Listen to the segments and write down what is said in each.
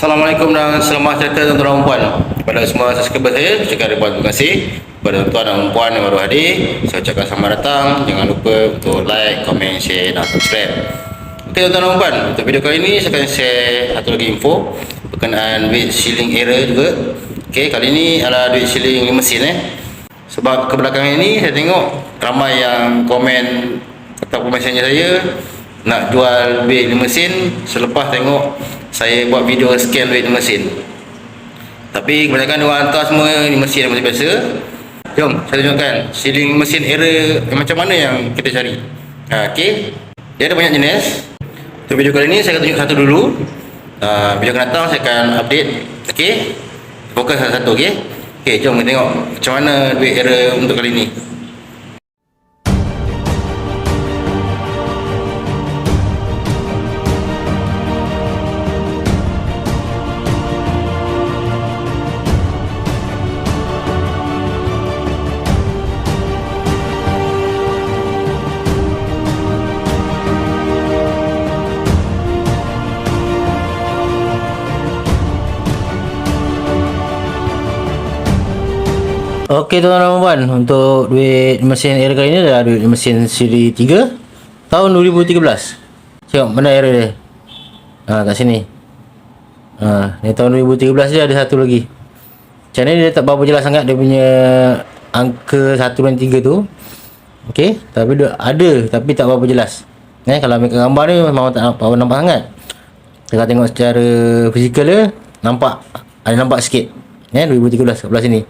Assalamualaikum dan selamat sejahtera tuan-tuan dan puan. Kepada semua subscriber saya ucapkan ribuan terima kasih. Kepada tuan dan puan yang baru hadir, saya ucapkan selamat datang. Jangan lupa untuk like, komen, share dan subscribe. Okey tuan-tuan dan puan, untuk video kali ini saya akan share satu lagi info berkenaan duit shilling error juga. Okey, kali ini adalah duit shilling mesin Sebab kebelakangan ini saya tengok ramai yang komen ataupun messenger saya nak jual duit mesin selepas tengok saya buat video scan duit mesin. Tapi kebanyakan orang hantar semua ni mesin biasa. Jom saya tunjukkan shilling mesin error macam mana yang kita cari. Okey, dia ada banyak jenis. Untuk video kali ini saya akan tunjuk satu dulu. Video akan datang saya akan update. Okey, fokus satu-satu. Okey, jom kita tengok macam mana duit error untuk kali ini. Okey tuan-tuan dan puan, untuk duit mesin error kali ni adalah duit mesin siri 3 tahun 2013. Tengok mana error dia. Kat sini. Ni tahun 2013 dia ada satu lagi. Macam ni dia tak berapa jelas sangat dia punya angka 1 dan 3 tu. Okey, tapi dia ada tapi tak berapa jelas. Kalau ambil gambar ni memang tak nampak sangat. Kita tengok secara fizikal dia nampak, ada nampak sikit. 2013 kat belah sini.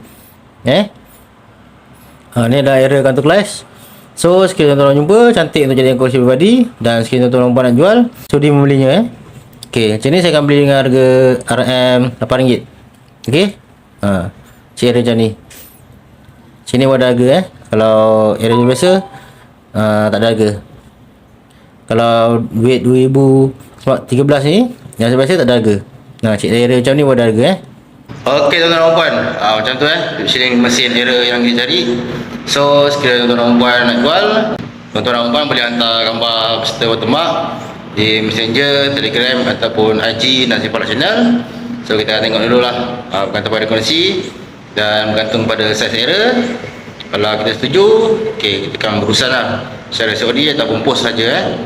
Ni ada error kantor kelas. So sekiranya tuan-tuan jumpa, cantik untuk jadikan koleksi pribadi. Dan sekiranya tuan-tuan puan nak jual, sudi membelinya. Okey, macam ni saya akan beli dengan harga RM RM8. Okey, cik error macam ni. Sini pun ada harga Kalau error biasa tak ada harga. Kalau duit 2013 ni yang biasa tak ada harga. Cik error macam ni pun ada harga Okey tuan-tuan dan puan, macam tu shilling mesin error yang kita cari. So sekiranya tuan-tuan dan puan nak jual, tuan-tuan dan puan boleh hantar gambar beserta watermark di Messenger, Telegram ataupun IG Nasi Palak Channel. So kita akan tengok dulu lah, bergantung pada kondisi dan bergantung pada size error. Kalau kita setuju, okey, kita akan berurusan lah secara COD ataupun post saja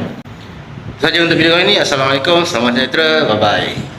Saja untuk video kali ini. Assalamualaikum, selamat sejahtera, bye bye.